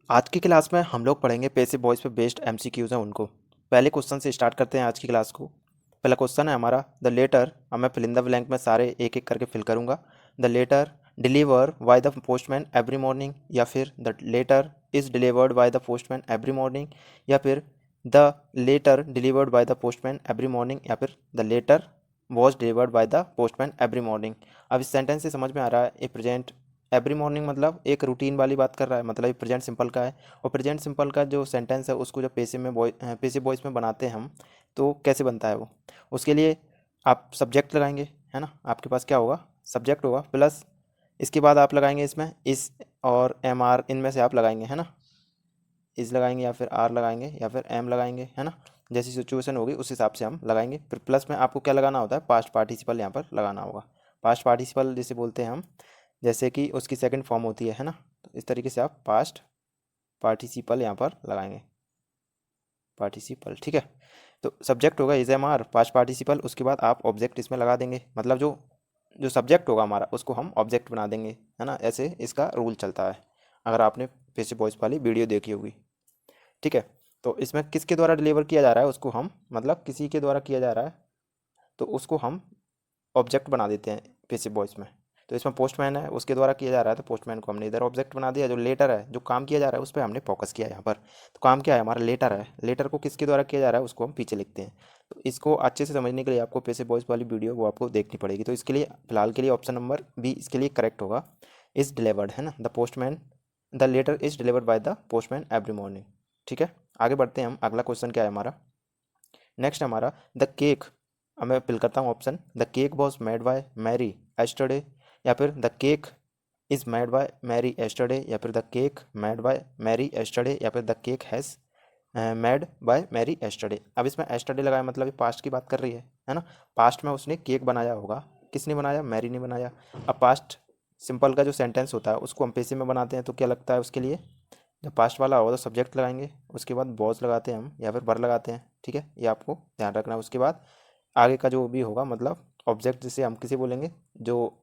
आज की क्लास में हम लोग पढ़ेंगे पैसिव वॉइस पे बेस्ड एमसीक्यूज हैं उनको। पहले क्वेश्चन से स्टार्ट करते हैं आज की क्लास को। पहला क्वेश्चन है हमारा द लेटर। अब मैं फिल इन द ब्लैंक में सारे एक एक करके फिल करूंगा। The letter deliver by the postman every morning, या फिर the letter is delivered by the postman every morning, या फिर the letter delivered by the postman every morning, या फिर the letter was delivered by the postman every morning. अब इस sentence से समझ में आ रहा है ए प्रेजेंट एवरी मॉर्निंग मतलब एक रूटीन वाली बात कर रहा है, मतलब ये प्रेजेंट सिंपल का है। और प्रेजेंट सिंपल का जो सेंटेंस है उसको जब पेसिव वॉइस में बनाते हैं हम, तो कैसे बनता है वो, उसके लिए आप सब्जेक्ट लगाएंगे, है ना। आपके पास क्या होगा, सब्जेक्ट होगा प्लस इसके बाद आप लगाएंगे इसमें इस और एम आर, इनमें से आप लगाएंगे, है ना। इज लगाएंगे या फिर आर लगाएंगे या फिर एम लगाएंगे, है ना। जैसी सिचुएशन होगी उस हिसाब से हम लगाएंगे। फिर प्लस में आपको क्या लगाना होता है, पास्ट पार्टिसिपल यहाँ पर लगाना होगा। पास्ट पार्टिसिपल जिसे बोलते हैं हम, जैसे कि उसकी सेकंड फॉर्म होती है ना। तो इस तरीके से आप पास्ट पार्टिसिपल यहाँ पर लगाएंगे, पार्टिसिपल, ठीक है। तो सब्जेक्ट होगा is am are past participle, उसके बाद आप ऑब्जेक्ट इसमें लगा देंगे, मतलब जो जो सब्जेक्ट होगा हमारा उसको हम ऑब्जेक्ट बना देंगे, है ना। ऐसे इसका रूल चलता है, अगर आपने पैसिव वॉइस वाली वीडियो देखी होगी, ठीक है। तो इसमें किसके द्वारा डिलीवर किया जा रहा है उसको हम, मतलब किसी के द्वारा किया जा रहा है तो उसको हम ऑब्जेक्ट बना देते हैं पैसिव वॉइस में। तो इसमें पोस्टमैन है, उसके द्वारा किया जा रहा है तो पोस्टमैन को हमने इधर ऑब्जेक्ट बना दिया। जो लेटर है, जो काम किया जा रहा है उस पर हमने फोकस किया यहाँ पर। तो काम क्या है हमारा, लेटर है। लेटर को किसके द्वारा किया जा रहा है उसको हम पीछे लिखते हैं। तो इसको अच्छे से समझने के लिए आपको पैसिव वॉइस वाली वीडियो वो आपको देखनी पड़ेगी। तो इसके लिए फिलहाल के लिए ऑप्शन नंबर बी इसके लिए करेक्ट होगा, इज डिलीवर्ड, है ना। The postman, the letter is delivered by the postman every morning, ठीक है। आगे बढ़ते हैं हम, अगला क्वेश्चन क्या है हमारा। नेक्स्ट हमारा द केक। अब मैं फिल करता हूँ option, the cake was made by Mary yesterday, या फिर the cake is made by Mary yesterday, या फिर the cake made by Mary yesterday, या फिर the cake has made by Mary yesterday. अब इसमें एस्टरडे लगाया मतलब ये पास्ट की बात कर रही है ना। पास्ट में उसने केक बनाया होगा, किसने बनाया, मैरी ने बनाया। अब पास्ट सिंपल का जो सेंटेंस होता है उसको हम पैसिव में बनाते हैं, तो क्या लगता है उसके लिए, जब पास्ट वाला होगा तो सब्जेक्ट लगाएंगे, उसके बाद बॉज लगाते हैं हम या फिर वर लगाते हैं, ठीक है। ये आपको ध्यान रखना है। उसके बाद आगे का जो भी होगा, मतलब ऑब्जेक्ट जिसे हम किसे बोलेंगे, जो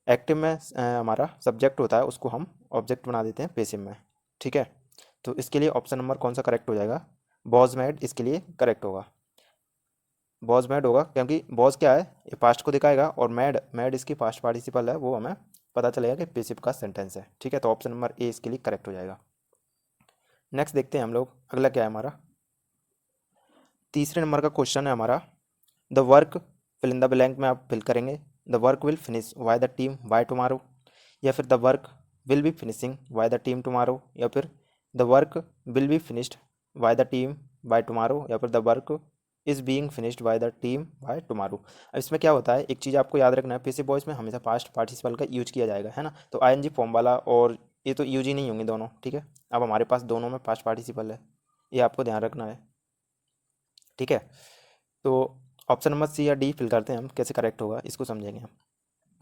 एक्टिव में हमारा सब्जेक्ट होता है उसको हम ऑब्जेक्ट बना देते हैं पैसिव में, ठीक है। तो इसके लिए ऑप्शन नंबर कौन सा करेक्ट हो जाएगा, बॉज मैड इसके लिए करेक्ट होगा। बॉज मैड होगा क्योंकि बॉज क्या है, ये पास्ट को दिखाएगा, और मैड मैड इसकी पास्ट पार्टिसिपल है, वो हमें पता चलेगा कि पैसिव का सेंटेंस है, ठीक है। तो ऑप्शन नंबर ए इसके लिए करेक्ट हो जाएगा। नेक्स्ट देखते हैं हम लोग, अगला क्या है हमारा। तीसरे नंबर का क्वेश्चन है हमारा, the work, fill in the blank में आप फिल करेंगे। The work will finish by the team by tomorrow, या फिर the work will be finishing by the team tomorrow, या फिर the work will be finished by the team by tomorrow, या फिर the work is being finished by the team by tomorrow. अब इसमें क्या होता है, एक चीज़ आपको याद रखना है, पैसिव वॉइस में हमेशा पास्ट पार्टिसिपल का यूज किया जाएगा, है ना। तो आईएनजी फॉर्म वाला और ये तो यूज ही नहीं होंगे दोनों, ठीक है। अब हमारे पास दोनों में पास्ट पार्टिसिपल है, ये आपको ध्यान रखना है, ठीक है। तो ऑप्शन नंबर सी या डी फिल करते हैं हम, कैसे करेक्ट होगा इसको समझेंगे हम।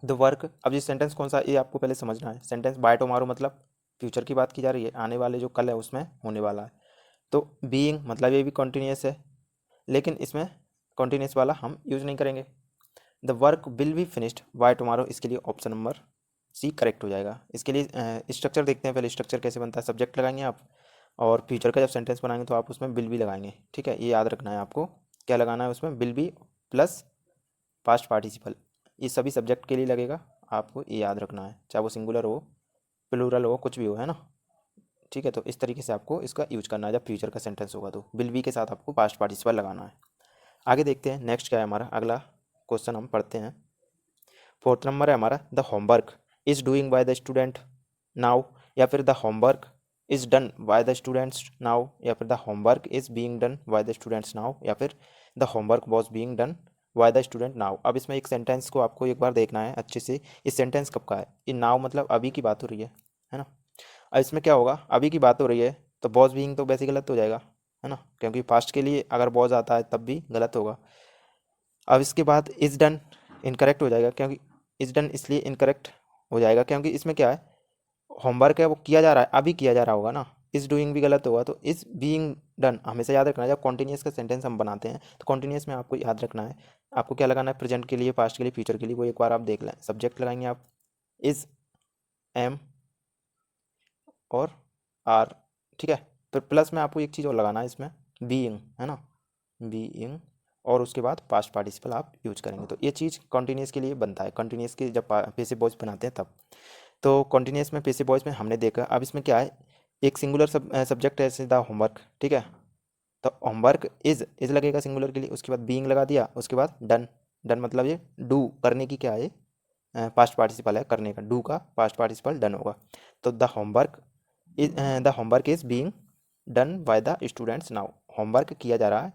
द वर्क, अब ये सेंटेंस कौन सा, ये आपको पहले समझना है। सेंटेंस बाय टुमारो मतलब फ्यूचर की बात की जा रही है, आने वाले जो कल है उसमें होने वाला है। तो बीइंग मतलब ये भी कॉन्टीन्यूस है, लेकिन इसमें कॉन्टीन्यूस वाला हम यूज नहीं करेंगे। The work will be finished by tomorrow, इसके लिए ऑप्शन नंबर सी करेक्ट हो जाएगा। इसके लिए स्ट्रक्चर देखते हैं पहले, स्ट्रक्चर कैसे बनता है। सब्जेक्ट लगाएंगे आप, और फ्यूचर का जब सेंटेंस बनाएंगे तो आप उसमें विल भी लगाएंगे, ठीक है। ये याद रखना है आपको, क्या लगाना है उसमें, will be plus past participle, ये सभी सब्जेक्ट के लिए लगेगा। आपको ये याद रखना है, चाहे वो सिंगुलर हो, प्लूरल हो, कुछ भी हो, है ना, ठीक है। तो इस तरीके से आपको इसका यूज करना है, जब फ्यूचर का सेंटेंस होगा तो विल बी के साथ आपको पास्ट पार्टिसिपल लगाना है। आगे देखते हैं नेक्स्ट क्या है हमारा, अगला क्वेश्चन हम पढ़ते हैं। फोर्थ नंबर है हमारा, the homework is doing by the student now, या फिर the homework is done by the students now, या फिर the homework is being done by the students now, या फिर the homework was being done by the student now. अब इसमें एक sentence को आपको एक बार देखना है अच्छे से, इस सेंटेंस कब का है, ये नाउ मतलब अभी की बात हो रही है ना। अब इसमें क्या होगा, अभी की बात हो रही है तो बॉज बीइंग तो वैसे गलत हो जाएगा, है ना, क्योंकि पास्ट के लिए अगर बॉज आता है तब भी गलत होगा। अब इसके बाद इज डन इनकरेक्ट हो जाएगा, क्योंकि इज डन इसलिए इनकरेक्ट हो जाएगा क्योंकि इसमें क्या है, होमवर्क है वो किया जा रहा है, अभी किया जा रहा होगा ना। इज डूइंग भी गलत होगा, तो इज बीइंग डन हमेशा याद रखना है। जब कॉन्टिन्यूस का सेंटेंस हम बनाते हैं तो कॉन्टिन्यूस में आपको याद रखना है, आपको क्या लगाना है, प्रेजेंट के लिए, पास्ट के लिए, फ्यूचर के लिए, वो एक बार आप देख लें। सब्जेक्ट लगाएंगे आप इज, एम और आर, ठीक है। फिर प्लस में आपको एक चीज़ और लगाना है इसमें, बीइंग, है ना, बीइंग, और उसके बाद पास्ट पार्टिसिपल आप यूज करेंगे। तो ये चीज़ कॉन्टिन्यूस के लिए बनता है, कॉन्टिन्यूस की जब पैसिव वॉइस बनाते हैं तब। तो कॉन्टिन्यूस में पैसिव वॉइस में हमने देखा। अब इसमें क्या है, एक सिंगुलर सब्जेक्ट है जैसे द होमवर्क, ठीक है। तो होमवर्क इज लगेगा सिंगुलर के लिए, उसके बाद बीइंग लगा दिया, उसके बाद डन। डन मतलब ये डू करने की क्या है, पास्ट पार्टिसिपल है करने का, डू का पास्ट पार्टिसिपल डन होगा। तो the homework is being done by the students now. Homework किया जा रहा है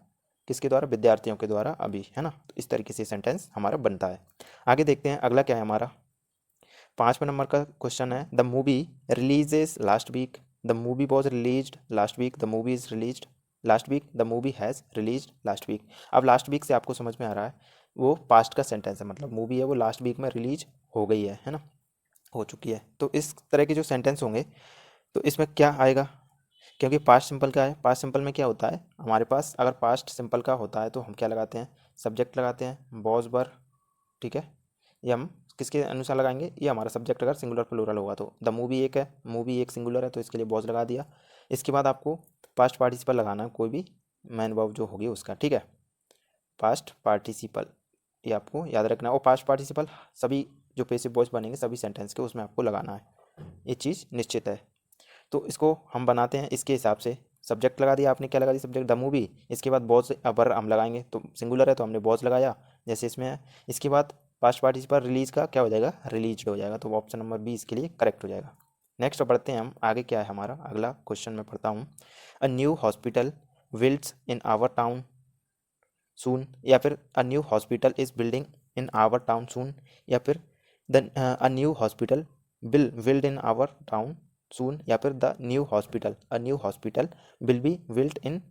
किसके द्वारा, विद्यार्थियों के द्वारा अभी, है ना। तो इस तरीके से सेंटेंस हमारा बनता है। आगे देखते हैं अगला क्या है हमारा। 5वें नंबर का क्वेश्चन है, the movie releases last week, the movie was released last week, the movie is released last week, the movie has released last week. अब लास्ट वीक से आपको समझ में आ रहा है वो पास्ट का सेंटेंस है, मतलब मूवी है वो लास्ट वीक में रिलीज हो गई है ना, हो चुकी है। तो इस तरह के जो सेंटेंस होंगे तो इसमें क्या आएगा, क्योंकि पास्ट सिंपल का है, पास्ट सिंपल में क्या होता है हमारे पास, अगर पास्ट सिंपल का होता है तो हम क्या लगाते हैं, सब्जेक्ट लगाते हैं, बॉज वर, ठीक है। ये हम किसके अनुसार लगाएंगे, ये हमारा सब्जेक्ट अगर सिंगुलर प्लूरल होगा तो द मूवी एक है, मूवी एक सिंगुलर है तो इसके लिए बॉज लगा दिया। इसके बाद आपको पास्ट पार्टिसिपल लगाना है, कोई भी मैन वर्ब जो होगी उसका, ठीक है, पास्ट पार्टिसिपल, ये आपको याद रखना है। और पास्ट पार्टिसिपल सभी जो पैसिव वॉइस बनेंगे सभी सेंटेंस के उसमें आपको लगाना है, ये चीज़ निश्चित है। तो इसको हम बनाते हैं इसके हिसाब से, सब्जेक्ट लगा दिया आपने, क्या लगा दिया, सब्जेक्ट द मूवी, इसके बाद बॉज अबर हम लगाएंगे, तो सिंगुलर है तो हमने बॉज लगाया जैसे इसमें है। इसके बाद पास्ट पार्टिसिपल रिलीज का क्या हो जाएगा, रिलीज हो जाएगा, तो ऑप्शन नंबर बी इसके लिए करेक्ट हो जाएगा। नेक्स्ट बढ़ते हैं हम आगे, क्या है हमारा अगला क्वेश्चन मैं पढ़ता हूँ। A new hospital builds in our town soon, या फिर a new hospital is building in our town soon, या फिर the a new hospital will build in our town soon, या फिर the new hospital a new hospital will be built in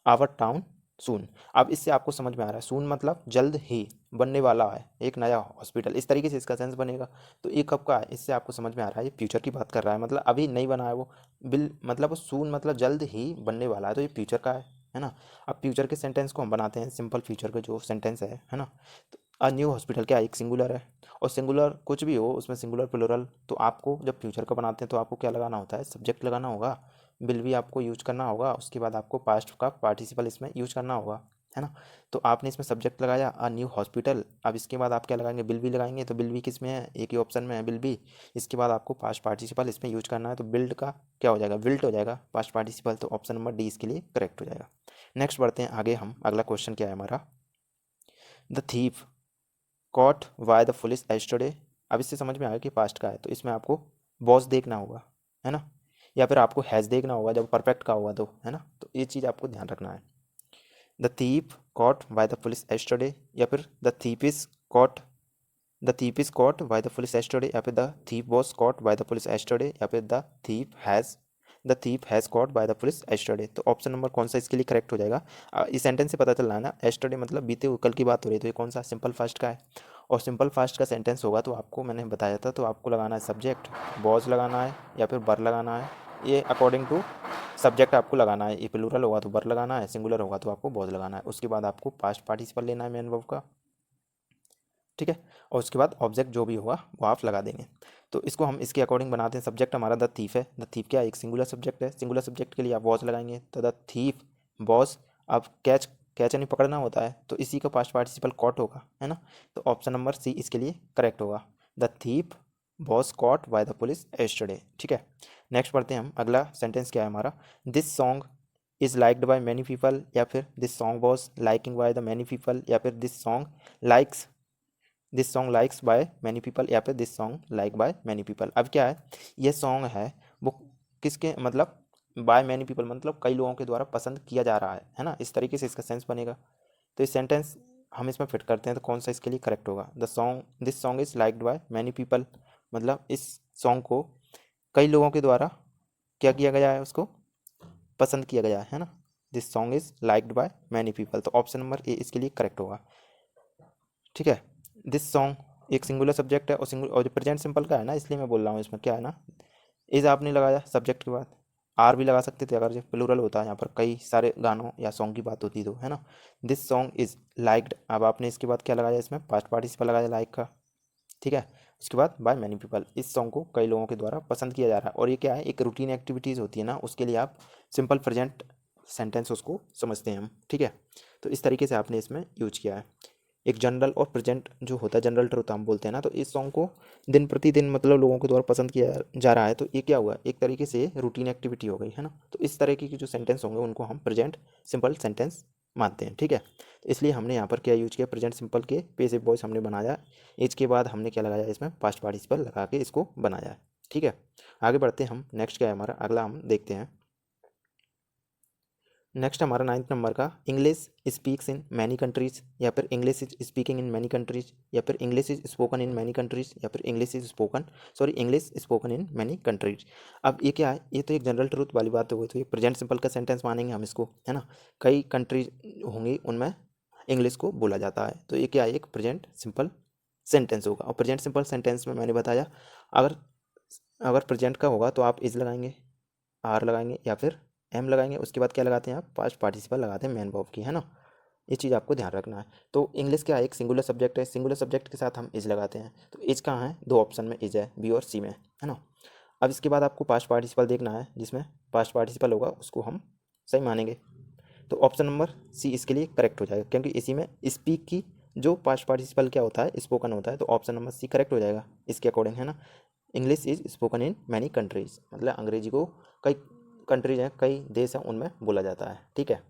our town soon. अब इससे आपको समझ में आ रहा है, सून मतलब जल्द ही बनने वाला है एक नया हॉस्पिटल, इस तरीके से इसका सेंस बनेगा। तो ये कब का है, इससे आपको समझ में आ रहा है ये फ्यूचर की बात कर रहा है, मतलब अभी नहीं बना है वो। बिल मतलब सून मतलब जल्द ही बनने वाला है, तो ये फ्यूचर का है ना। अब फ्यूचर के सेंटेंस को हम बनाते हैं, सिंपल फ्यूचर का जो सेंटेंस है ना। तो अ न्यू हॉस्पिटल क्या एक सिंगुलर है, और सिंगुलर कुछ भी हो उसमें सिंगुलर प्लूरल, तो आपको जब फ्यूचर का बनाते हैं तो आपको क्या लगाना होता है, सब्जेक्ट लगाना होगा, विल भी आपको यूज करना होगा, उसके बाद आपको पास्ट का पार्टिसिपल इसमें यूज करना होगा, है ना। तो आपने इसमें सब्जेक्ट लगाया अ न्यू हॉस्पिटल, अब इसके बाद आप क्या लगाएंगे, बिल भी लगाएंगे, तो बिल भी किस में है, एक ही ऑप्शन में है बिल भी। इसके बाद आपको पास्ट पार्टिसिपल इसमें यूज करना है, तो बिल्ड का क्या हो जाएगा, बिल्ट हो जाएगा पास्ट पार्टिसिपल, तो ऑप्शन नंबर डी इसके लिए करेक्ट हो जाएगा। नेक्स्ट बढ़ते हैं आगे हम, अगला क्वेश्चन क्या है हमारा, the thief caught by the police yesterday. अब इससे समझ में आया कि पास्ट का है, तो इसमें आपको बॉस देखना होगा, है ना, या फिर आपको हैज़ देखना होगा जब परफेक्ट का होगा तो, है ना। तो ये चीज़ आपको ध्यान रखना है। The thief caught by the police yesterday, या फिर the thief is caught by the police yesterday, या फिर the thief was caught by the police yesterday, या फिर the thief has caught by the police yesterday. तो option number कौन सा इसके लिए करेक्ट हो जाएगा, इस सेंटेंस से पता चल रहा है ना, एस्टरडे मतलब बीते हुए कल की बात हो रही है, तो ये कौन सा सिंपल फास्ट का है। और सिंपल फास्ट का सेंटेंस होगा तो आपको मैंने बताया था, तो आपको लगाना है सब्जेक्ट, बॉज लगाना है या फिर बर लगाना है, ये अकॉर्डिंग टू सब्जेक्ट आपको लगाना है, ये प्लूरल होगा तो बर लगाना है, सिंगुलर होगा तो आपको बॉज लगाना है। उसके बाद आपको पास्ट पार्टिसिपल लेना है मेन वर्ब का, ठीक है, और उसके बाद ऑब्जेक्ट जो भी होगा वो आप लगा देंगे। तो इसको हम इसके अकॉर्डिंग बनाते हैं। सब्जेक्ट हमारा द थीफ है, द थीफ क्या एक सिंगुलर सब्जेक्ट है, सिंगुलर सब्जेक्ट के लिए आप वॉज लगाएंगे, तो द थीफ वॉज, अब कैच कैच नहीं पकड़ना होता है तो इसी का पास्ट पार्टिसिपल कॉट होगा, है ना। तो ऑप्शन नंबर सी इसके लिए करेक्ट होगा, the thief was caught by the police yesterday, ठीक है। नेक्स्ट पढ़ते हैं हम, अगला सेंटेंस क्या है हमारा, this song is liked by many people, या फिर this song was liking by the many people, या फिर likes this song likes by many people, या फिर this song like by many people. अब क्या है, ये सॉन्ग है वो किसके मतलब बाय मैनी पीपल मतलब कई लोगों के द्वारा पसंद किया जा रहा है ना, इस तरीके से इसका सेंस बनेगा। तो इस सेंटेंस हम इसमें फिट करते हैं तो कौन सा इसके लिए करेक्ट होगा, the song this song is liked by many people, मतलब इस सॉन्ग को कई लोगों के द्वारा क्या किया गया है, उसको पसंद किया गया है ना। This song is liked by many people, तो ऑप्शन नंबर ए इसके लिए करेक्ट होगा, ठीक है। दिस सॉन्ग एक सिंगुलर सब्जेक्ट है, और जो प्रेजेंट सिंपल का है ना, इसलिए मैं बोल रहा हूँ इसमें क्या है ना, इज आपने लगाया सब्जेक्ट के बाद, आर भी लगा सकते थे अगर जो प्लूरल होता है, यहाँ पर कई सारे गानों या सॉन्ग की बात होती तो, है ना। दिस सॉन्ग इज लाइक्ड, अब आपने इसके बाद क्या लगाया, इसमें पास्ट पार्टिसिपल लगाया लाइक का, ठीक है। उसके बाद बाय मैनी पीपल, इस सॉन्ग को कई लोगों के द्वारा पसंद किया जा रहा है। और ये क्या है, एक रूटीन एक्टिविटीज़ होती है ना, उसके लिए आप सिंपल प्रेजेंट सेंटेंस उसको समझते हैं हम, ठीक है। तो इस तरीके से आपने इसमें यूज किया है। एक जनरल और प्रेजेंट जो होता है, जनरल ट्रुथ हम बोलते हैं ना, तो इस सॉन्ग को दिन प्रतिदिन मतलब लोगों के द्वारा पसंद किया जा रहा है। तो ये क्या हुआ, एक तरीके से रूटीन एक्टिविटी हो गई है ना। तो इस तरह की जो सेंटेंस होंगे उनको हम प्रेजेंट सिंपल सेंटेंस मानते हैं, ठीक है। तो इसलिए हमने यहाँ पर क्या यूज किया, प्रेजेंट सिंपल के पेसिव वॉइस हमने बनाया, इसके बाद हमने क्या लगाया इसमें, पास्ट पार्टिसिपल लगा के इसको बनाया है, ठीक है। आगे बढ़ते हैं हम, नेक्स्ट क्या है हमारा अगला, हम देखते हैं। नेक्स्ट हमारा 9th नंबर का, English speaks in many countries, या फिर English is speaking in many countries, या फिर English is spoken in many countries, या फिर English is spoken, sorry English spoken in many countries. अब ये क्या है, ये तो एक जनरल ट्रूथ वाली बात हो गई, तो ये प्रेजेंट सिंपल का सेंटेंस मानेंगे हम इसको, है ना। कई कंट्रीज होंगी उनमें इंग्लिश को बोला जाता है, तो ये क्या है, एक प्रेजेंट सिंपल सेंटेंस होगा। और प्रेजेंट सिंपल सेंटेंस में मैंने बताया, अगर अगर प्रेजेंट का होगा तो आप इज लगाएंगे, आर लगाएंगे, या फिर एम लगाएंगे। उसके बाद क्या लगाते हैं आप, पास्ट पार्टिसिपल लगाते हैं मेन वर्ब की, है ना। ये चीज़ आपको ध्यान रखना है। तो इंग्लिश क्या है, एक सिंगुलर सब्जेक्ट है, सिंगुलर सब्जेक्ट के साथ हम इज लगाते हैं। तो इज कहाँ है, दो ऑप्शन में इज है, बी और सी में, है ना। अब इसके बाद आपको पास्ट पार्टिसिपल देखना है, जिसमें पास्ट पार्टिसिपल होगा उसको हम सही मानेंगे। तो ऑप्शन नंबर सी इसके लिए करेक्ट हो जाएगा, क्योंकि इसी में स्पीक की जो पास्ट पार्टिसिपल क्या होता है, स्पोकन होता है। तो ऑप्शन नंबर सी करेक्ट हो जाएगा इसके अकॉर्डिंग, है ना। English is spoken in many countries, मतलब अंग्रेजी को कई कंट्रीज हैं, कई देश हैं, उनमें बोला जाता है, ठीक है।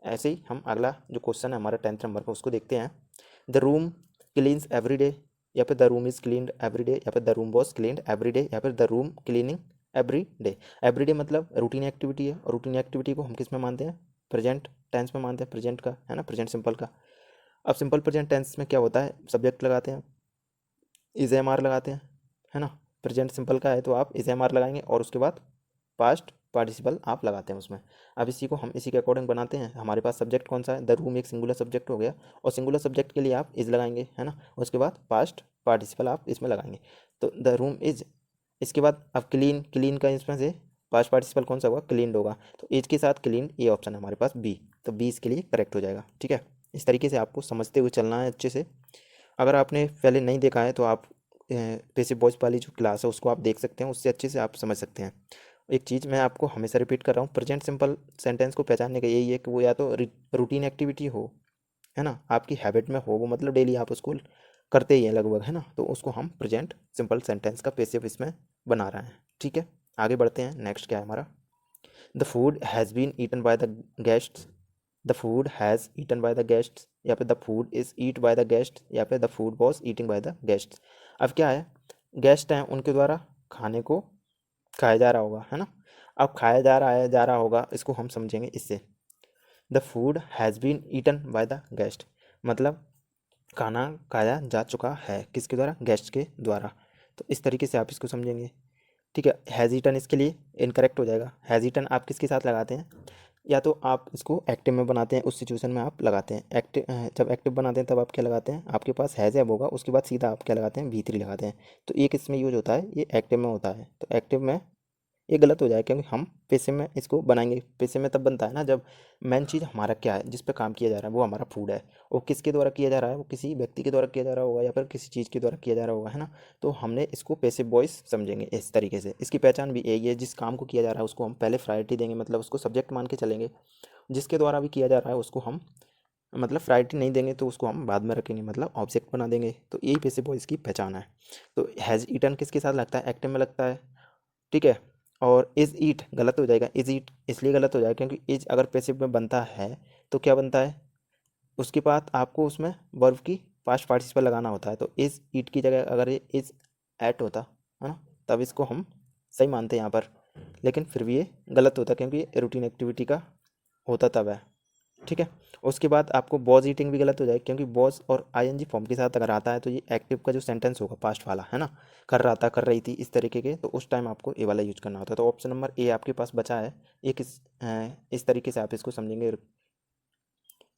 ऐसे ही हम अगला जो क्वेश्चन है हमारा 10th नंबर का, उसको देखते हैं। The room cleans every day, या फिर the room is cleaned every day, या फिर the room was cleaned every day, या फिर the room cleaning every day. Every day मतलब रूटीन एक्टिविटी है, और रूटीन एक्टिविटी को हम किस में मानते हैं, प्रेजेंट टेंस में मानते हैं, प्रेजेंट का, है ना, प्रेजेंट सिंपल का। अब सिंपल प्रेजेंट टेंस में क्या होता है, सब्जेक्ट लगाते हैं, इज एम आर लगाते हैं, है ना। प्रेजेंट सिंपल का है तो आप इज एम आर लगाएंगे, और उसके बाद पास्ट पार्टिसिपल आप लगाते हैं उसमें। अब इसी को हम इसी के अकॉर्डिंग बनाते हैं। हमारे पास सब्जेक्ट कौन सा है, द रूम एक सिंगुलर सब्जेक्ट हो गया, और सिंगुलर सब्जेक्ट के लिए आप इज लगाएंगे, है ना। उसके बाद पास्ट पार्टिसिपल आप इसमें लगाएंगे। तो द रूम इज, इसके बाद अब क्लीन, क्लीन का इसमें से पास्ट पार्टिसिपल कौन सा होगा, क्लीनड होगा। तो इज के साथ क्लीन, ये ऑप्शन है हमारे पास बी, तो बी इसके लिए करेक्ट हो जाएगा, ठीक है। इस तरीके से आपको समझते हुए चलना है अच्छे से। अगर आपने पहले नहीं देखा है तो आप बेसिक वॉइस वाली जो क्लास है उसको आप देख सकते हैं, उससे अच्छे से आप समझ सकते हैं। एक चीज़ मैं आपको हमेशा रिपीट कर रहा हूँ, प्रेजेंट सिंपल सेंटेंस को पहचानने का यही है कि वो या तो रूटीन एक्टिविटी हो, है ना, आपकी हैबिट में हो, वो मतलब डेली आप उसको करते ही हैं लगभग, है ना। तो उसको हम प्रेजेंट सिंपल सेंटेंस का पैसिव इसमें बना रहे हैं, ठीक है। आगे बढ़ते हैं, नेक्स्ट क्या है हमारा, the food has been eaten by the guests, the food has eaten by the guests, या फिर the food is eat by the guest, या फिर the food was eating by the guests. अब क्या है, गेस्ट हैं उनके द्वारा खाने को खाया जा रहा होगा, है ना। अब खाया जा रहा होगा, इसको हम समझेंगे इससे, the food has been eaten by the guest, मतलब खाना खाया जा चुका है, किसके द्वारा, गेस्ट के द्वारा। तो इस तरीके से आप इसको समझेंगे, ठीक है। हैज़ ईटन इसके लिए इनकरेक्ट हो जाएगा। हैज़ ईटन आप किसके साथ लगाते हैं, या तो आप इसको एक्टिव में बनाते हैं, उस सिचुएशन में आप लगाते हैं एक्टिव, जब एक्टिव बनाते हैं तब आप क्या लगाते हैं, आपके पास हैज़ एब होगा, उसके बाद सीधा आप क्या लगाते हैं, V3 लगाते हैं। तो ये किस में यूज होता है, ये एक्टिव में होता है। तो एक्टिव में ये गलत हो जाए, क्योंकि हम पैसे में इसको बनाएंगे, पैसे में तब बनता है ना जब मेन चीज़ हमारा क्या है, जिस पे काम किया जा रहा है वो हमारा फूड है। वो किसके द्वारा किया जा रहा है, वो किसी व्यक्ति के द्वारा किया जा रहा होगा, या फिर किसी चीज़ के द्वारा किया जा रहा होगा, है ना। तो हमने इसको पैसिव वॉइस समझेंगे इस तरीके से। इसकी पहचान भी यही है, जिस काम को किया जा रहा है उसको हम पहले प्रायोरिटी देंगे, मतलब उसको सब्जेक्ट मान के चलेंगे। जिसके द्वारा भी किया जा रहा है उसको हम मतलब प्रायोरिटी नहीं देंगे, तो उसको हम बाद में रखेंगे, मतलब ऑब्जेक्ट बना देंगे। तो यही पैसिव वॉइस की पहचान है। तो हैज़ ईटन किसके साथ लगता है, एक्टिव में लगता है, ठीक है। और इज़ ईट गलत हो जाएगा, इज़ ईट इसलिए गलत हो जाएगा क्योंकि इज अगर पैसिव में बनता है तो क्या बनता है, उसके बाद आपको उसमें वर्ब की पास्ट पार्टिसिपल लगाना होता है। तो इज़ ईट की जगह अगर ये इज़ एट होता, है ना, तब इसको हम सही मानते हैं यहाँ पर। लेकिन फिर भी ये गलत होता क्योंकि ये रूटीन एक्टिविटी का होता तब है, ठीक है। उसके बाद आपको बॉज ईटिंग भी गलत हो जाएगी, क्योंकि बॉज और आईएनजी फॉर्म के साथ अगर आता है तो ये एक्टिव का जो सेंटेंस होगा पास्ट वाला, है ना, कर रहा था, कर रही थी, इस तरीके के, तो उस टाइम आपको ए वाला यूज करना होता है। तो ऑप्शन नंबर ए आपके पास बचा है। एक इस तरीके से आप इसको समझेंगे,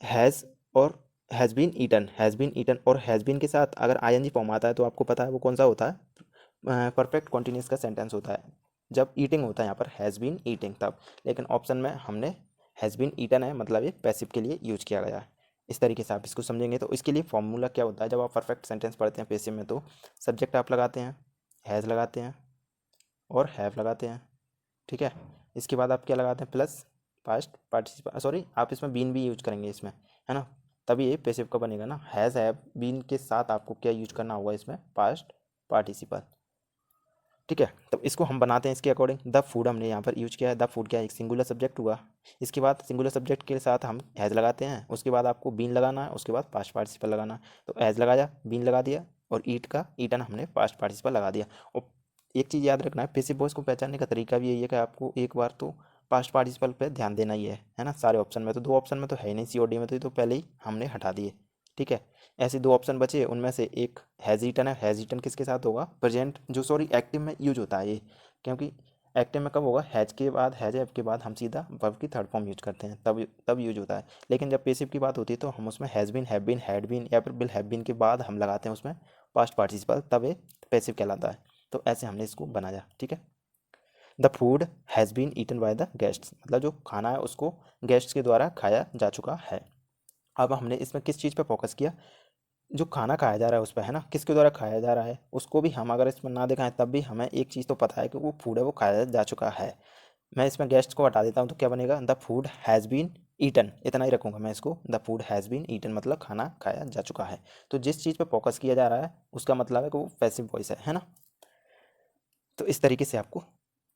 हैज़ और has been eaten, has been eaten और हैज़ बीन के साथ अगर आईएनजी फॉर्म आता है तो आपको पता है वो कौन सा होता है, परफेक्ट कॉन्टिन्यूस का सेंटेंस होता है, जब ईटिंग होता है यहाँ पर हैज़ बीन ईटिंग तब। लेकिन ऑप्शन में हमने हैज़ बीन ईटन है, मतलब ये पैसिव के लिए यूज किया गया है। इस तरीके से आप इसको समझेंगे। तो इसके लिए फॉर्मूला क्या होता है, जब आप परफेक्ट सेंटेंस पढ़ते हैं पेसिव में तो सब्जेक्ट आप लगाते हैं, हैज़ लगाते हैं और हैव लगाते हैं, ठीक है। इसके बाद आप क्या लगाते हैं, प्लस पास्ट पार्टिसिपल, सॉरी आप इसमें बीन भी यूज करेंगे इसमें, है ना, तभी ये पेसिव का बनेगा ना। हैज़ हैव बीन के साथ आपको क्या यूज करना होगा इसमें, पास्ट पार्टिसिपल, ठीक है। तब इसको हम बनाते हैं इसके अकॉर्डिंग। द फूड हमने यहाँ पर यूज किया है, द फूड क्या है, एक सिंगुलर सब्जेक्ट हुआ। इसके बाद सिंगुलर सब्जेक्ट के साथ हम हैज़ लगाते हैं, उसके बाद आपको बीन लगाना है, उसके बाद पास्ट पार्टिसिपल लगाना है। तो हैज़ लगाया, बीन लगा दिया, और ईट का ईटन हमने पास्ट पार्टिसिपल लगा दिया। और एक चीज़ याद रखना है, पैसिव वॉइस को पहचानने का तरीका भी यही है कि आपको एक बार तो पास्ट पार्टिसिपल पे ध्यान देना ही है ना। सारे ऑप्शन में तो दो ऑप्शन में तो है ही नहीं, सी और डी में तो पहले ही हमने हटा दिए, ठीक है। ऐसे दो ऑप्शन बचे, उनमें से एक हैज़ ईटन है। हैज़ ईटन किसके साथ होगा, प्रेजेंट जो सॉरी एक्टिव में यूज होता है ये, क्योंकि एक्टिव में कब होगा, हैज के बाद, हैज एफ के बाद हम सीधा वर्ब की थर्ड फॉर्म यूज करते हैं, तब यूज होता है। लेकिन जब पेसिव की बात होती है तो हम उसमें has been, have been, had been या फिर विल हैव बीन के बाद हम लगाते हैं उसमें पास्ट पार्टिसिपल, तब ये पेसिव कहलाता है। तो ऐसे हमने इसको बनाया, ठीक है। The food has been eaten by the guests, मतलब जो खाना है उसको गेस्ट्स के द्वारा खाया जा चुका है। अब हमने इसमें किस चीज़ पे फोकस किया, जो खाना खाया जा रहा है उस पर, है ना, किसके द्वारा खाया जा रहा है उसको भी हम अगर इसमें ना दिखाएं तब भी हमें एक चीज़ तो पता है कि वो फूड है वो खाया जा चुका है। मैं इसमें गेस्ट को हटा देता हूँ तो क्या बनेगा, the food has been eaten, इतना ही रखूँगा मैं इसको, the food has been eaten मतलब खाना खाया जा चुका है। तो जिस चीज़ पे फोकस किया जा रहा है उसका मतलब है कि वो पैसिव वॉइस है ना। तो इस तरीके से आपको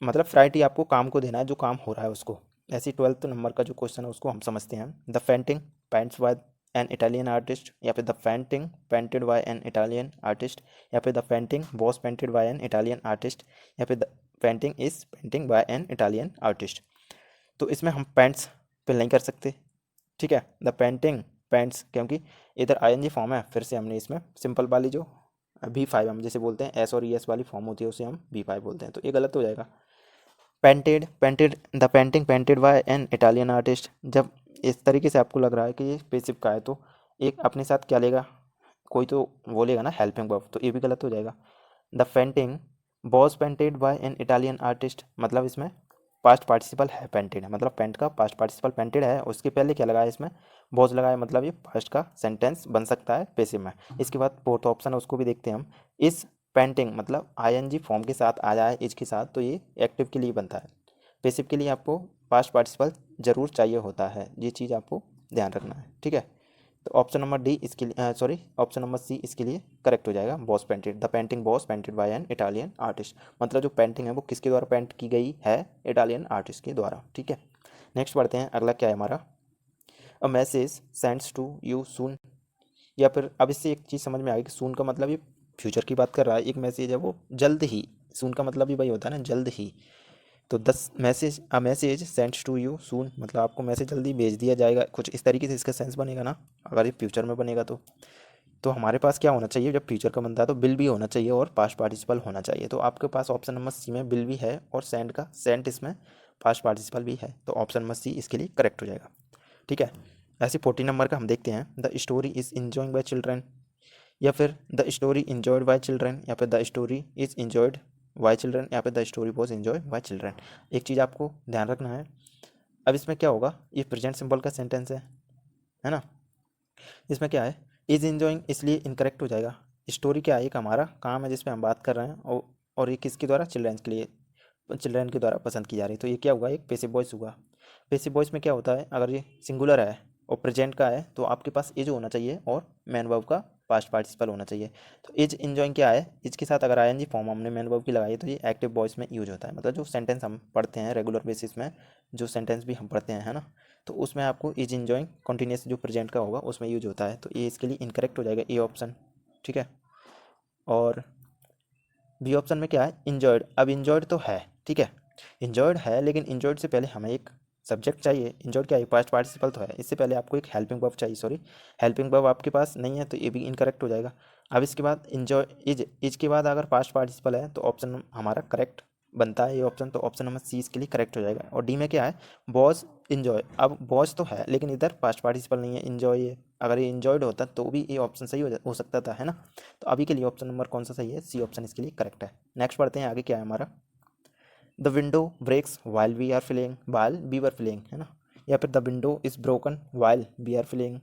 मतलब प्रायोरिटी आपको काम को देना है, जो काम हो रहा है उसको। ऐसे 12th नंबर का जो क्वेश्चन है उसको हम समझते हैं। The painting paints by an Italian artist, या फिर the painting painted by an Italian artist, या फिर the painting was painted by an Italian artist, या फिर the painting is painting by an Italian artist. तो इसमें हम पेंट्स फिल नहीं कर सकते, ठीक है। द पेंटिंग पेंट्स क्योंकि इधर आईएनजी फॉर्म है, फिर से हमने इसमें सिंपल वाली जो V5 हम जैसे बोलते हैं, एस और ES वाली फॉर्म होती है उसे हम V5 बोलते हैं, तो ये गलत हो जाएगा। Painted painted the painting painted by an Italian artist, जब इस तरीके से आपको लग रहा है कि ये पेसिव का है तो एक अपने साथ क्या लेगा, कोई तो वो लेगा ना हेल्पिंग वर्ब, तो ये भी गलत हो जाएगा। The painting was painted by an Italian artist, मतलब इसमें पास्ट पार्टिसिपल है, पेंटेड है मतलब पेंट का पास्ट पार्टिसिपल पेंटेड है, उसके पहले क्या लगाया इसमें, वॉज लगाया, मतलब ये पास्ट का सेंटेंस बन सकता है पेसिव में। इसके बाद फोर्थ ऑप्शन है उसको भी देखते हैं हम। इस पेंटिंग मतलब आईएनजी फॉर्म के साथ आ जाए इज के साथ तो ये एक्टिव के लिए बनता है। पेसिव के लिए आपको पास्ट पार्टिसिपल जरूर चाहिए होता है, ये चीज़ आपको ध्यान रखना है, ठीक है। तो ऑप्शन नंबर डी इसके लिए सॉरी ऑप्शन नंबर सी इसके लिए करेक्ट हो जाएगा, boss painted, the painting boss painted by an Italian artist, मतलब जो पेंटिंग है वो किसके द्वारा पेंट की गई है, इटालियन आर्टिस्ट के द्वारा, ठीक है। नेक्स्ट पढ़ते हैं, अगला क्या है हमारा, a message sends to you soon, या फिर अब इससे एक चीज़ समझ में आ गई कि सून का मतलब ये फ्यूचर की बात कर रहा है, एक मैसेज है वो जल्द ही, सून का मतलब भी वही होता है ना, जल्द ही। तो a message sends to you soon मतलब आपको मैसेज जल्दी भेज दिया जाएगा, कुछ इस तरीके से इसका सेंस बनेगा ना, अगर ये फ्यूचर में बनेगा तो हमारे पास क्या होना चाहिए, जब फ्यूचर का बनता है तो बिल भी होना चाहिए और पास्ट पार्टिसिपल होना चाहिए। तो आपके पास ऑप्शन नंबर सी में बिल भी है और सेंट इसमें पास्ट पार्टिसिपल भी है, तो ऑप्शन नंबर सी इसके लिए करेक्ट हो जाएगा, ठीक है। ऐसे 14 नंबर का हम देखते हैं, the story is enjoying bye children, या फिर the story enjoyed bye children, या फिर the story is enjoyed bye children, या फिर the story was enjoyed bye children. एक चीज़ आपको ध्यान रखना है, अब इसमें क्या होगा, ये प्रेजेंट सिंपल का सेंटेंस है ना, इसमें क्या है, इज इंजॉइंग इसलिए इनकरेक्ट हो जाएगा। स्टोरी क्या है, एक हमारा काम है जिसपे हम बात कर रहे हैं, और ये किसके द्वारा, चिल्ड्रन के लिए, चिल्ड्रन के द्वारा पसंद की जा रही है, तो ये क्या हुआ, एक पेसिव वॉइस हुआ। पेसिव वॉइस में क्या होता है, अगर ये सिंगुलर है और प्रेजेंट का है तो आपके पास इज होना चाहिए और मैन वर्ब का पास्ट पार्टिसिपल होना चाहिए। तो इज इंजॉइंग क्या है, इज के साथ अगर आईएनजी फॉर्म हमने मैन वर्ब की लगाई तो ये एक्टिव वॉइस में यूज होता है, मतलब जो सेंटेंस हम पढ़ते हैं रेगुलर बेसिस में, जो सेंटेंस भी हम पढ़ते हैं, है ना, तो उसमें आपको इज इंजॉइंग कॉन्टीन्यूस जो प्रेजेंट का होगा उसमें यूज होता है, तो ये इसके लिए इनकरेक्ट हो जाएगा, ए ऑप्शन, ठीक है। और बी ऑप्शन में क्या है, इंजॉयड, अब इंजॉयड तो है, ठीक है, इंजॉयड है, लेकिन इंजॉयड से पहले हमें एक सब्जेक्ट चाहिए, इंजॉयड क्या है, पास्ट पार्टिसिपल तो है, इससे पहले आपको एक हेल्पिंग वर्ब चाहिए, सॉरी हेल्पिंग वर्ब आपके पास नहीं है तो ये भी इनकरेक्ट हो जाएगा। अब इसके बाद इंजॉय इज के बाद अगर पास्ट पार्टिसिपल है तो ऑप्शन हमारा करेक्ट बनता है ये ऑप्शन, तो ऑप्शन नंबर सी इसके लिए करेक्ट हो जाएगा। और डी में क्या है, बॉस इंजॉय, अब बॉस तो है लेकिन इधर पास्ट पार्टिसिपल नहीं है, इंजॉय है, अगर ये इंजॉयड होता तो भी ये ऑप्शन सही हो सकता था, है ना। तो अभी के लिए ऑप्शन नंबर कौन सा सही है, सी ऑप्शन इसके लिए करेक्ट है। नेक्स्ट पढ़ते हैं आगे क्या है हमारा, the window breaks while we are filling है ना, या फिर the window is broken while we are filling,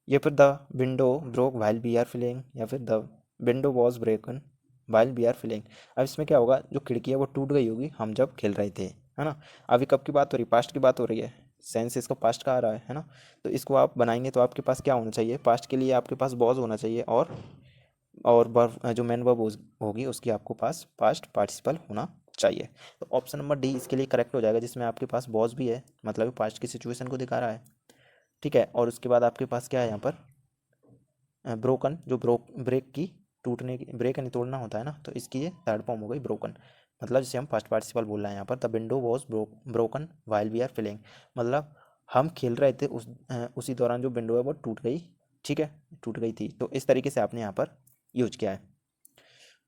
या फिर the window broke while we are filling, या फिर the window was broken while we are filling. अब इसमें क्या होगा, जो खिड़की है वो टूट गई होगी हम जब खेल रहे थे, है ना। अभी कब की बात हो रही है, पास्ट की बात हो रही है, सेंस इसको पास्ट का आ रहा है ना। तो इसको आप बनाएंगे तो आपके पास क्या होना चाहिए, पास्ट के लिए आपके पास वॉज होना चाहिए, और वर्ब जो मेन वर्ब होगी उसकी आपको पास पास्ट पार्टिसिपल होना चाहिए। तो ऑप्शन नंबर डी इसके लिए करेक्ट हो जाएगा, जिसमें आपके पास वॉज भी है, मतलब पास्ट की सिचुएशन को दिखा रहा है, ठीक है। और उसके बाद आपके पास क्या है यहाँ पर, ब्रोकन, जो ब्रेक की टूटने की, ब्रेक यानी तोड़ना होता है ना, तो इसकी ये थर्ड फॉर्म हो गई ब्रोकन, मतलब जिसे हम फर्स्ट पार्टिसिपल बोल रहे हैं यहाँ पर। The window was broken while we are filling, मतलब हम खेल रहे थे उसी दौरान जो विंडो है वो टूट गई, ठीक है, टूट गई थी। तो इस तरीके से आपने यहाँ पर यूज किया है।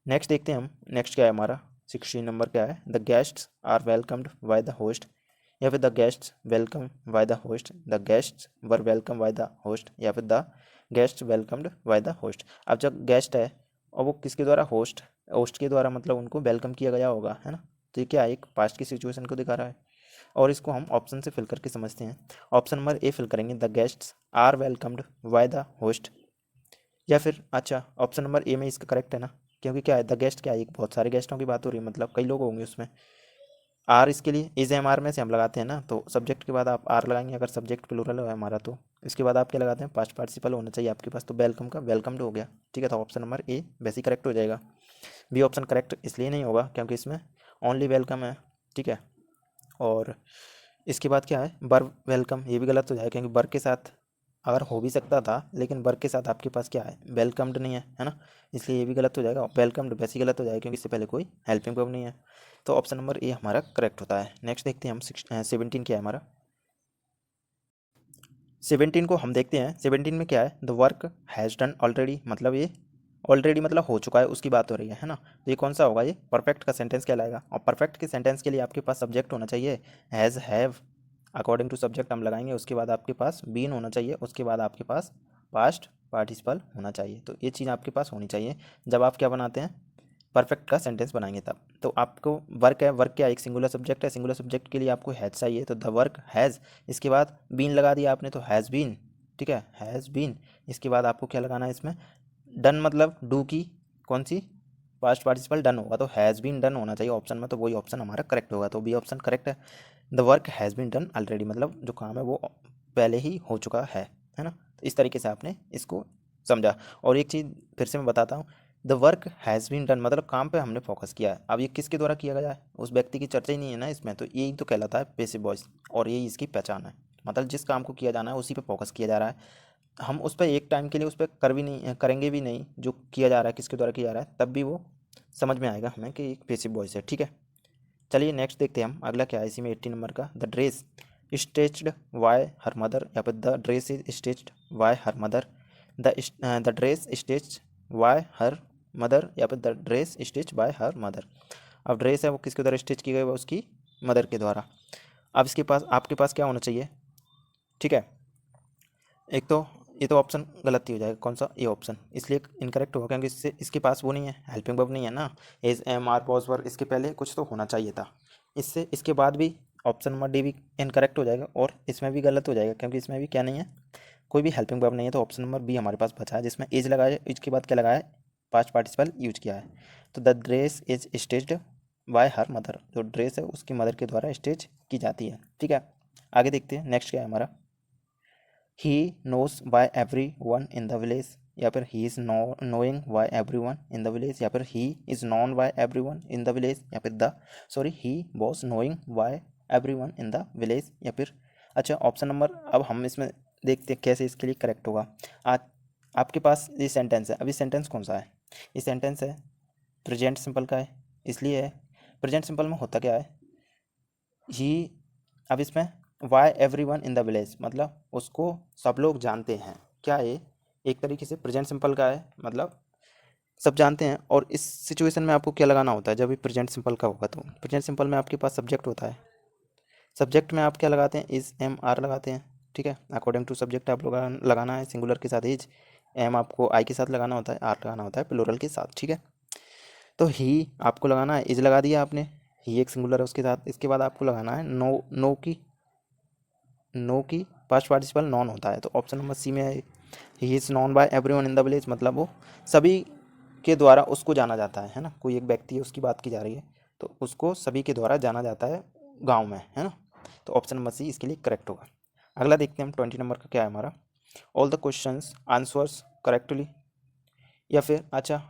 नेक्स्ट देखते हैं हम, नेक्स्ट क्या है हमारा 16 नंबर क्या है, the guests are welcomed by the host, या फिर the guests welcome by the host, the guests were welcome by the host, या फिर the guest welcomed by the host. अब जब गेस्ट है और वो किसके द्वारा, होस्ट, होस्ट के द्वारा, मतलब उनको वेलकम किया गया होगा, है ना। तो ये क्या है, एक पास्ट की सिचुएशन को दिखा रहा है, और इसको हम ऑप्शन से फिल करके समझते हैं। ऑप्शन नंबर ए फिल करेंगे, the guests are welcomed by the host, या फिर अच्छा ऑप्शन नंबर ए में इसका करेक्ट है ना, क्योंकि क्या है, द गेस्ट क्या है, एक बहुत सारे गेस्टों की बात हो रही है, मतलब कई लोग होंगे उसमें। आर इसके लिए इज एम आर में से हम लगाते हैं ना, तो सब्जेक्ट के बाद आप आर लगाएंगे, अगर सब्जेक्ट प्लूरल है हमारा तो इसके बाद आप क्या लगाते हैं, पास्ट पार्टिसिपल होना चाहिए आपके पास, तो वेलकम का वेलकम्ड हो गया, ठीक है। तो ऑप्शन नंबर ए वैसे करेक्ट हो जाएगा। बी ऑप्शन करेक्ट इसलिए नहीं होगा क्योंकि इसमें ओनली वेलकम है, ठीक है। और इसके बाद क्या है, बर वेलकम, ये भी गलत हो जाएगा क्योंकि बर के साथ अगर हो भी सकता था, लेकिन बर के साथ आपके पास क्या है, वेलकम्ड नहीं है ना, इसलिए ये भी गलत हो जाएगा। वेलकम्ड वैसे ही गलत हो जाएगा क्योंकि इससे पहले कोई हेल्पिंग वर्ब नहीं है। तो ऑप्शन नंबर ए हमारा करेक्ट होता है। नेक्स्ट देखते हैं हम 17 क्या है हमारा, 17 को हम देखते हैं। 17 में क्या है, the work has done already, मतलब ये ऑलरेडी मतलब हो चुका है उसकी बात हो रही है ना। तो ये कौन सा होगा, ये परफेक्ट का सेंटेंस कहलाएगा, और परफेक्ट के सेंटेंस के लिए आपके पास सब्जेक्ट होना चाहिए has have, according to subject हम लगाएंगे, उसके बाद आपके पास बीन होना चाहिए, उसके बाद आपके पास पास्ट पार्टिसिपल होना चाहिए। तो ये चीज़ आपके पास होनी चाहिए जब आप क्या बनाते हैं, परफेक्ट का सेंटेंस बनाएंगे तब। तो आपको वर्क है, वर्क क्या एक सिंगुलर सब्जेक्ट है, सिंगुलर सब्जेक्ट के लिए आपको हैज़ चाहिए, तो द वर्क हैज़, इसके बाद बीन लगा दिया आपने तो हैज़ बीन, ठीक है, हैज़ बीन। इसके बाद आपको क्या लगाना है इसमें, डन, मतलब डू की कौन सी पास्ट पार्टिसिपल डन होगा, तो हैज़ बीन डन होना चाहिए ऑप्शन में, तो वही ऑप्शन हमारा करेक्ट होगा, तो बी ऑप्शन करेक्ट है। The work has been done already, मतलब जो काम है वो पहले ही हो चुका है ना। तो इस तरीके से आपने इसको समझा। और एक चीज़ फिर से मैं बताता हूँ, the work has been done मतलब काम पे हमने फोकस किया है। अब ये किसके द्वारा किया गया है, उस व्यक्ति की चर्चा ही नहीं है ना इसमें, तो यही तो कहलाता है पैसिव वॉइस, और यही इसकी पहचान है, मतलब जिस काम को किया जाना है उसी पे फोकस किया जा रहा है। हम उस पर एक टाइम के लिए उस पर कर भी नहीं, करेंगे भी नहीं, जो किया जा रहा है किसके द्वारा किया जा रहा है, तब भी वो समझ में आएगा हमें कि एक पैसिव वॉइस है, ठीक है। चलिए नेक्स्ट देखते हैं हम, अगला क्या है इसी में 18 नंबर का, the dress stitched by her mother, या फिर the dress is stitched by her mother, the dress stitched by her mother, या फिर the dress stitch by her mother. अब ड्रेस है वो किसके द्वारा स्टिच की गई, वो उसकी मदर के द्वारा। अब इसके पास आपके पास क्या होना चाहिए, ठीक है। एक तो ये तो ऑप्शन गलत ही हो जाएगा, कौन सा, ये ऑप्शन इसलिए इनकरेक्ट होगा क्योंकि इससे इसके पास वो नहीं है, हेल्पिंग वर्ब नहीं है ना, is am are pause verb, इसके पहले कुछ तो होना चाहिए था। इससे इसके बाद भी ऑप्शन नंबर डी भी इनकरेक्ट हो जाएगा, और इसमें भी गलत हो जाएगा क्योंकि इसमें भी क्या नहीं है, कोई भी हेल्पिंग वर्ब नहीं है। तो ऑप्शन नंबर बी हमारे पास बचा है, जिसमें एज लगाया, एज के बाद क्या लगाया है, पास्ट पार्टिसिपल यूज किया है। तो the dress is stitched bye her mother, जो ड्रेस है उसकी मदर के द्वारा स्टिच की जाती है, ठीक है। आगे देखते हैं नेक्स्ट क्या है हमारा, he knows by every one in the village, या फिर he is knowing by every one in the village, या फिर he is known by every one in the village, या फिर the sorry he was knowing by every one in the village, या फिर अच्छा option number, अब हम इसमें देखते हैं कैसे इसके लिए करेक्ट होगा। आज आपके पास ये सेंटेंस है, अभी सेंटेंस कौन सा है, ये सेंटेंस है प्रेजेंट सिंपल का है, इसलिए है प्रेजेंट सिंपल में होता क्या है, ही, अब इसमें by every one in the village मतलब उसको सब लोग जानते हैं, क्या ये एक तरीके से प्रेजेंट सिंपल का है, मतलब सब जानते हैं। और इस सिचुएशन में आपको क्या लगाना होता है, जब भी प्रेजेंट सिंपल का होगा तो प्रेजेंट सिंपल में आपके पास सब्जेक्ट होता है, सब्जेक्ट में आप क्या लगाते हैं, इज एम आर लगाते हैं, ठीक है। अकॉर्डिंग टू सब्जेक्ट आप लोग लगाना है, सिंगुलर के साथ इज, एम आपको आई के साथ लगाना होता है, आर लगाना होता है प्लूरल के साथ, ठीक है। तो ही आपको लगाना है, इज लगा दिया आपने, ही एक सिंगुलर है उसके साथ, इसके बाद आपको लगाना है नो, नो की पास्ट पार्टिसिपल नॉन होता है, तो ऑप्शन नंबर सी में है, ही is known bye everyone in the village, मतलब वो सभी के द्वारा उसको जाना जाता है ना। कोई एक व्यक्ति है, उसकी बात की जा रही है, तो उसको सभी के द्वारा जाना जाता है गांव में, है ना। तो ऑप्शन नंबर सी इसके लिए करेक्ट होगा। अगला देखते हैं हम 20 नंबर का क्या है हमारा। All the questions answers correctly, या फिर अच्छा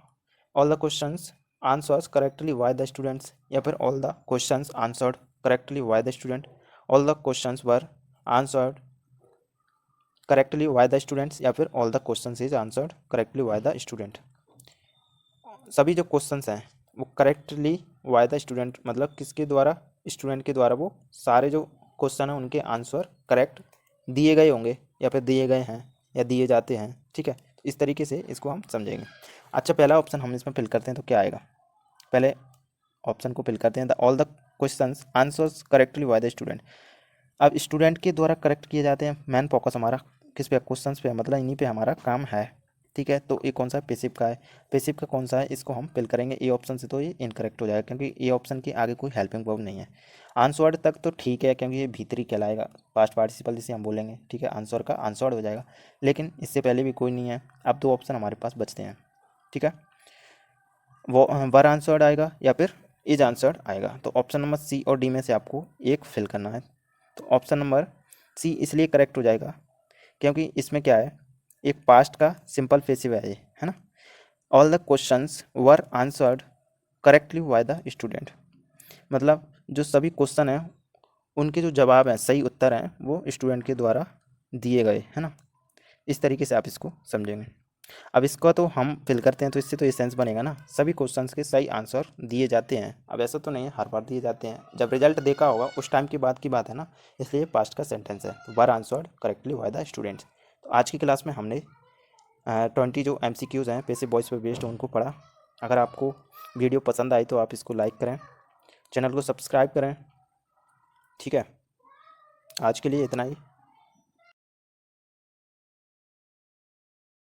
all the questions answers correctly why the students, या फिर all the questions answered correctly why the student, all the questions were answered correctly why the students, या फिर all the questions is answered correctly why the student. सभी जो questions हैं वो correctly why the student, मतलब किसके द्वारा, student के द्वारा वो सारे जो क्वेश्चन हैं उनके आंसर करेक्ट दिए गए होंगे, या फिर दिए गए हैं, या दिए जाते हैं, ठीक है। तो इस तरीके से इसको हम समझेंगे। अच्छा, पहला ऑप्शन हम इसमें फिल करते हैं तो क्या आएगा। पहले ऑप्शन को फिल करते हैं, the all the questions answers correctly by the student. अब स्टूडेंट के द्वारा करेक्ट किए जाते हैं, मेन फोकस हमारा किस पे, क्वेश्चंस पे, मतलब इन्हीं पे हमारा काम है, ठीक है। तो ये कौन सा पैसिव का है, पैसिव का कौन सा है, इसको हम फिल करेंगे ए ऑप्शन से, तो ये इनकरेक्ट हो जाएगा क्योंकि ए ऑप्शन के आगे कोई हेल्पिंग वर्ब नहीं है। आंसर्ड तक तो ठीक है क्योंकि ये भीतरी कहलाएगा, पास्ट पार्टिसिपल जिसे हम बोलेंगे, ठीक है, आंसर का आंसर्ड हो जाएगा, लेकिन इससे पहले भी कोई नहीं है। अब दो ऑप्शन हमारे पास बचते हैं, ठीक है, वो वर आंसर्ड आएगा या फिर इज आंसर्ड आएगा। तो ऑप्शन नंबर सी और डी में से आपको एक फिल करना है। तो ऑप्शन नंबर सी इसलिए करेक्ट हो जाएगा क्योंकि इसमें क्या है, एक पास्ट का सिंपल पैसिव है ये, है ना। All the questions were answered correctly by the student, मतलब जो सभी क्वेश्चन हैं उनके जो जवाब हैं, सही उत्तर हैं, वो स्टूडेंट के द्वारा दिए गए, है ना। इस तरीके से आप इसको समझेंगे। अब इसको तो हम फिल करते हैं तो इससे तो ये सेंस बनेगा ना, सभी क्वेश्चंस के सही आंसर दिए जाते हैं। अब ऐसा तो नहीं है हर बार दिए जाते हैं, जब रिजल्ट देखा होगा उस टाइम की बात है ना, इसलिए पास्ट का सेंटेंस है। तो were answered correctly by the students. तो आज की क्लास में हमने 20 जो MCQs हैं पैसिव वॉइस पर बेस्ड उनको पढ़ा। अगर आपको वीडियो पसंद आई तो आप इसको लाइक करें, चैनल को सब्सक्राइब करें, ठीक है। आज के लिए इतना ही।